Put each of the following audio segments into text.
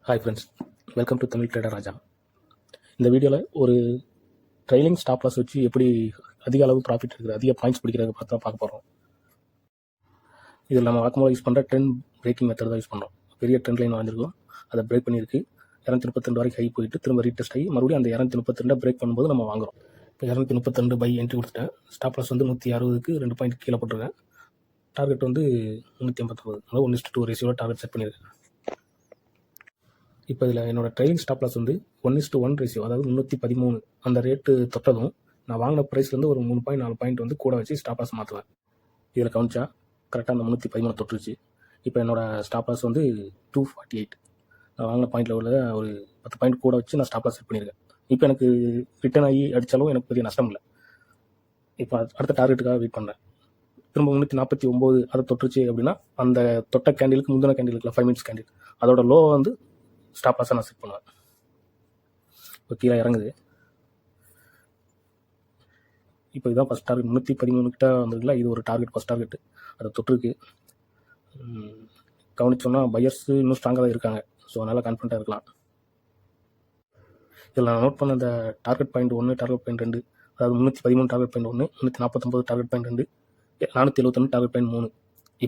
Hi friends, welcome to Tamil trader Raja. இந்த வீடியோவில் ஒரு ட்ரைலிங் ஸ்டாப் லாஸ் வச்சு எப்படி அதிக அளவு ப்ராஃபிட் இருக்குது, அதிக பாயிண்ட்ஸ் பிடிக்கிறத பார்க்க போகிறோம். இதில் நம்ம வழக்கமாக யூஸ் பண்ணுற ட்ரெண்ட் பிரேக்கிங் மெத்தட் தான் யூஸ் பண்ணுறோம். பெரிய ட்ரெண்ட் லைன் வாங்கியிருக்கோம், அதை பிரேக் பண்ணியிருக்கு. 232 வரைக்கும் ஹை போயிட்டு திரும்ப ரீடெஸ்ட் ஆகி மறுபடியும் அந்த 232 பிரேக் பண்ணும்போது நம்ம வாங்குறோம். இப்போ 232 பை என்ட்ரி கொடுத்துட்டேன். ஸ்டாப் லாஸ் வந்து 160க்கு 2 பாயிண்ட் கீழே போட்டிருக்கேன். டார்கெட் வந்து 389, அதாவது 1:2 ரேஷியோவில் டார்கெட் செட் பண்ணியிருக்கேன். இப்போ இதில் என்னோடய ட்ரைலிங் ஸ்டாப் லாஸ் வந்து 1:1 ரேஷியோ, அதாவது 313 அந்த ரேட்டு தொட்டதும் நான் வாங்கின ப்ரைஸ்லேருந்து ஒரு 3.4 பாயிண்ட் வந்து கூட வச்சு ஸ்டாப் லாஸ் மாற்றுவேன். இதில் கவனிச்சா கரெக்டாக அந்த 313 தொட்டுருச்சு. இப்போ என்னோடய ஸ்டாப் லாஸ் வந்து 248. நான் வாங்கின பாயிண்டில் உள்ள ஒரு 10 பாயிண்ட் கூட வச்சு நான் ஸ்டாப் லாஸ் செட் பண்ணியிருக்கேன். இப்போ எனக்கு ரிட்டர்ன் ஆகி அடித்தாலும் எனக்கு பெரிய நஷ்டம் இல்லை. இப்போ அடுத்த டார்கெட்டுக்காக வெயிட் பண்ணுறேன். திரும்ப 349 அதை தொட்டுருச்சு அப்படின்னா அந்த தொட்ட கேண்டிலுக்கு முந்தின கேண்டில் இருக்குல்ல, 5 மினிட்ஸ் கேண்டில், அதோட லோ வந்து ஸ்டாப் லாஸை நான் செட் பண்ணுவேன். இப்போ கீழே இறங்குது. இப்போ இதுதான் ஃபஸ்ட் டார்கெட். 313 கிட்ட வந்ததுல இது ஒரு டார்கெட், ஃபஸ்ட் டார்கெட். அதை தொட்டிருக்கு. கவனிச்சோன்னா பையர்ஸ் இன்னும் ஸ்ட்ராங்காக தான் இருக்காங்க. ஸோ அதனால் கான்ஃபிடண்ட்டாக இருக்கலாம். இதில் நான் நோட் பண்ண இந்த டார்கெட் பாயிண்ட் 1, டார்கெட் பாயிண்ட் 2, அதாவது 313 target point 1, 349 target point 2, 471 target point 3.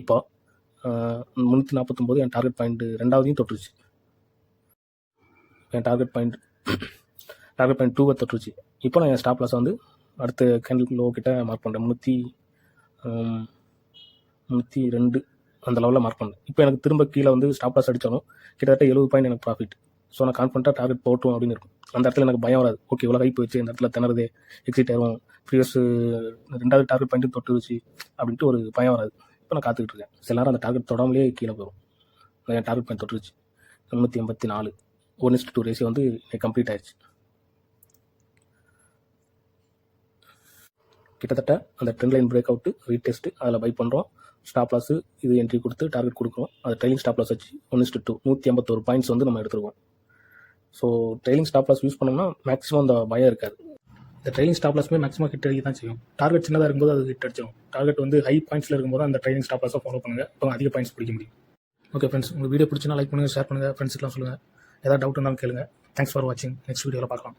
இப்போ 349 என் டார்கெட் பாயிண்ட் 2ஆவதையும் தொட்டுருச்சு. என் டார்கெட் பாயிண்ட் 2 தொட்டுருச்சு. இப்போ நான் என் ஸ்டாப் லாஸை வந்து அடுத்த கேண்டில் லோ கிட்ட மார்க் பண்ணுறேன். 302 அந்த லெவலில் மார்க் பண்ணேன். இப்போ எனக்கு திரும்ப கீழே வந்து ஸ்டாப் லாஸ் அடித்தாலும் கிட்டத்தட்ட 70 பாயிண்ட் எனக்கு ப்ராஃபிட். ஸோ நான் கான்ஃபிடண்ட்டாக டார்கெட் போட்டோம் அப்படின்னு இருக்கும். அந்த இடத்துல எனக்கு பயம் வராது. ஓகே, இவ்வளோ ஹை போயிடுச்சு, இந்த இடத்துல திணறுதே, எக்ஸிட் ஆகும், ப்ரீவியஸ் 2வது டார்கெட் பாயிண்ட்டு தொட்டுருச்சு அப்படின்ட்டு ஒரு பயம் வராது. இப்போ நான் காத்துக்கிட்டு இருக்கேன். சில நேரம் அந்த டார்கெட் தொடாமலே கீழே போயிடும். என் டார்கெட் பாயிண்ட் தொட்டுருச்சு. 384 1:2 ரேஷியோ வந்து கம்ப்ளீட் ஆயிடுச்சு. கிட்டத்தட்ட அந்த trend line break out, retest, அதில் பை பண்ணுறோம். ஸ்டாப் லாஸு இது என்ட்ரி கொடுத்து டார்கெட் கொடுக்குறோம். அது ட்ரைலிங் ஸ்டாப் லாஸ் வச்சு 1:2 181 பாயிண்ட்ஸ் வந்து நம்ம எடுத்துருக்கோம். So trailing stop loss use பண்ணோம்னா மேக்ஸிமம் அந்த பயம் இருக்காது. இந்த ட்ரைலிங் ஸ்டாப் லாஸ்மே மேக்ஸிமம் ஹிட் அடிக்க தான் செய்யும். டார்கெட் சின்னதாக இருக்கும்போது அது ஹிட் அடிச்சிடும். டார்கெட் வந்து ஹை பாயிண்ட்ஸில் இருக்கும்போது அந்த ட்ரைலிங் ஸ்டாப் லாஸை ஃபாலோ பண்ணுங்கள். இப்போ அதிக பாயிண்ட்ஸ் பிடிக்க முடியும். ஓகே ஃப்ரெண்ட்ஸ், உங்களுக்கு வீடியோ பிடிச்சினா லைக் பண்ணுங்கள், ஷேர் பண்ணுங்கள், ஃப்ரெண்ட்ஸுக்கெலாம் சொல்லுங்கள். ஏதாவது டவுட் இருந்தாலும் கேளுங்க. தேங்க்ஸ் ஃபார் வாட்சிங். நெக்ஸ்ட் வீடியோவில் பார்க்கலாம்.